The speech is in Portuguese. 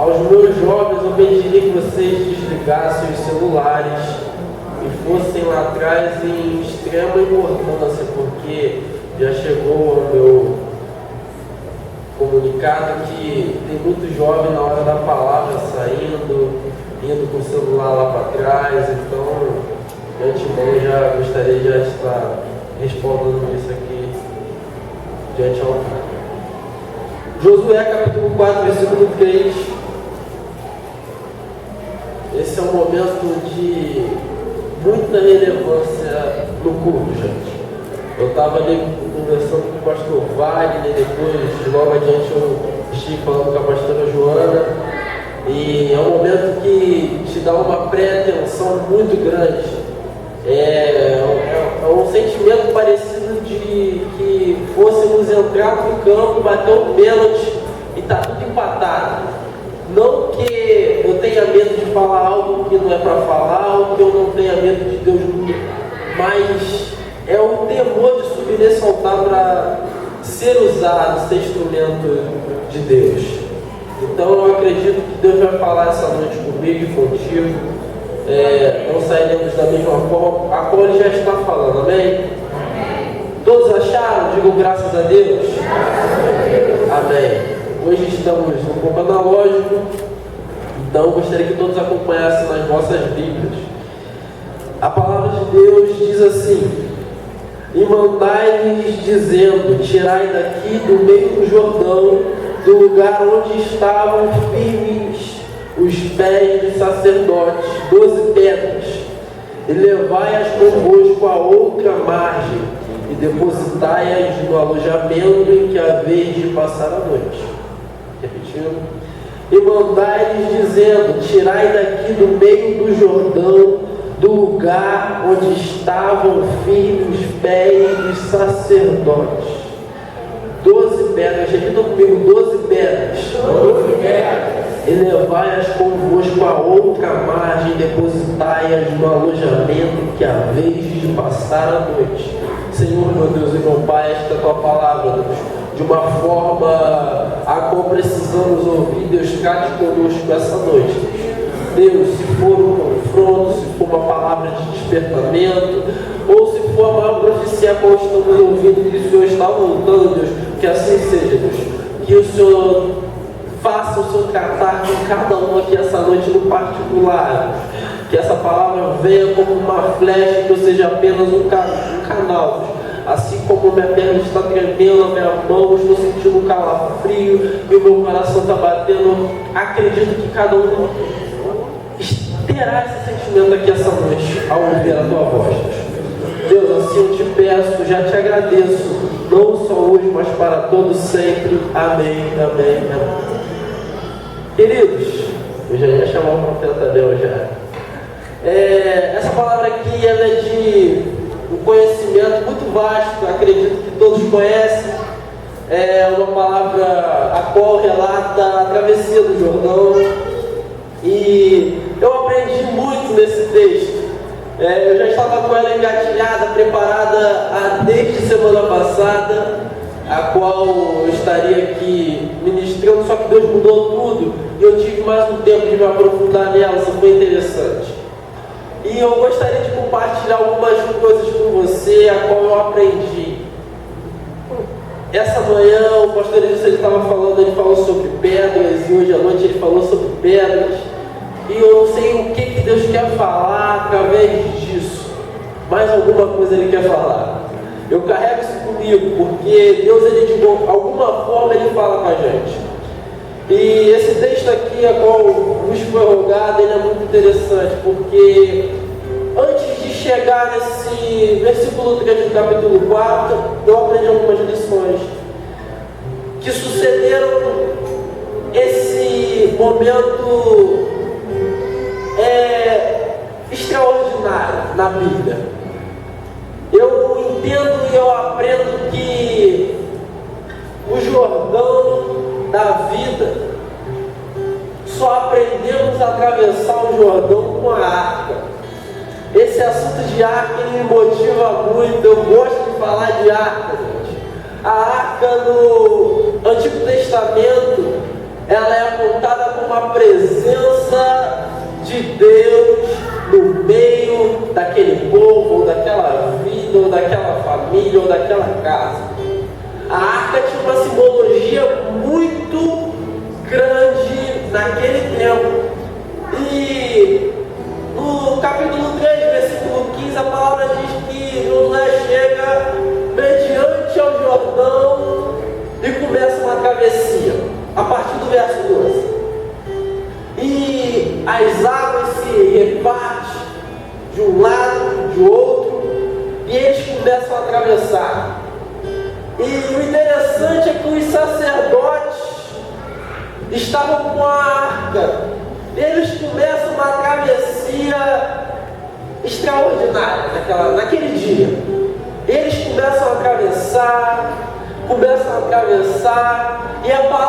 Aos meus jovens eu pediria que vocês desligassem os celulares e fossem lá atrás em extrema importância, porque já chegou ao meu comunicado que tem muito jovem na hora da palavra saindo, indo com o celular lá para trás. Então, de antemão, já gostaria de estar respondendo isso aqui diante ao altar. Josué capítulo 4, versículo 3. Esse é um momento de muita relevância no culto, gente. Eu estava ali conversando com o pastor Wagner, depois, logo adiante, eu estive falando com a pastora Joana, e é um momento que te dá uma pré-atenção muito grande. É um sentimento parecido de que fôssemos entrar no campo, bater o pênalti e tá tudo empatado. Não que eu tenha medo de falar algo que não é para falar, ou que eu não tenha medo de Deus nunca, mas é o temor de subir nesse altar para ser usado, ser instrumento de Deus. Então eu acredito que Deus vai falar essa noite comigo e contigo. Não sairemos da mesma forma a qual Ele já está falando, amém? Todos acharam? Digam graças a Deus. Amém. Hoje estamos um pouco analógico, então gostaria que todos acompanhassem nas vossas Bíblias. A palavra de Deus diz assim: e mandai-lhes dizendo, tirai daqui do meio do Jordão, do lugar onde estavam firmes os pés dos sacerdotes, 12 pedras, e levai-as convosco a outra margem, e depositai-as no alojamento em que haveis de passar a noite. Repetindo. E mandai-lhes dizendo, tirai daqui do meio do Jordão, do lugar onde estavam firmes os pés dos sacerdotes. 12 pedras, repita comigo, 12 pedras. 12 pedras. E levai-as convosco a outra margem, depositai-as no alojamento que haveis de passar a noite. Senhor, meu Deus e meu Pai, esta é a tua palavra, Deus, de uma forma a qual precisamos ouvir. Deus, trate conosco essa noite, Deus, se for um confronto, se for uma palavra de despertamento, ou se for a maior profecia a qual estamos ouvindo, que o Senhor está voltando, Deus, que assim seja, Deus, que o Senhor faça o seu tratar com cada um aqui essa noite no particular, que essa palavra venha como uma flecha, que eu seja apenas um canal, assim como minha perna está tremendo, a minha mão, estou sentindo um calafrio e o meu coração está batendo. Acredito que cada um terá esse sentimento aqui essa noite ao ouvir a tua voz. Deus, assim eu te peço, já te agradeço, não só hoje, mas para todos sempre. Amém, amém, amém. Queridos, eu já ia chamar o profeta Abel já. Essa palavra aqui ela é de um conhecimento muito vasto, acredito que todos conhecem. É uma palavra a qual relata a travessia do Jordão. E eu aprendi muito nesse texto. Eu já estava com ela engatilhada, preparada desde semana passada, a qual eu estaria aqui ministrando, só que Deus mudou tudo e eu tive mais um tempo de me aprofundar nela. Isso foi interessante. E eu gostaria de compartilhar algumas coisas com você, a qual eu aprendi. Essa manhã o pastor Edson, ele falou sobre pedras, e hoje à noite ele falou sobre pedras. E eu não sei o que Deus quer falar através disso, mas alguma coisa Ele quer falar. Eu carrego isso comigo, porque Deus, Ele de alguma forma, Ele fala com a gente. E esse texto aqui, a qual nos foi rogado, ele é muito interessante, porque antes de chegar nesse versículo 3 do capítulo 4, eu aprendi algumas lições que sucederam esse momento extraordinário na Bíblia. Eu entendo e eu aprendo que o Jordão da vida, só aprendemos a atravessar o Jordão com a arca. Esse assunto de arca me motiva muito, eu gosto de falar de arca, gente. A arca no Antigo Testamento, ela é apontada como a presença de Deus no meio daquele povo, ou daquela vida, ou daquela família, ou daquela casa. A arca tinha uma simbologia muito grande naquele tempo. E no capítulo 3, versículo 15, a palavra diz que Josué chega mediante ao Jordão e começa uma travessia, a partir do verso 12. E as águas se repartem de um lado, de outro, e eles começam a atravessar. E o interessante é que os sacerdotes estavam com a arca. Eles começam uma travessia extraordinária naquele dia. Eles começam a atravessar, e a palavra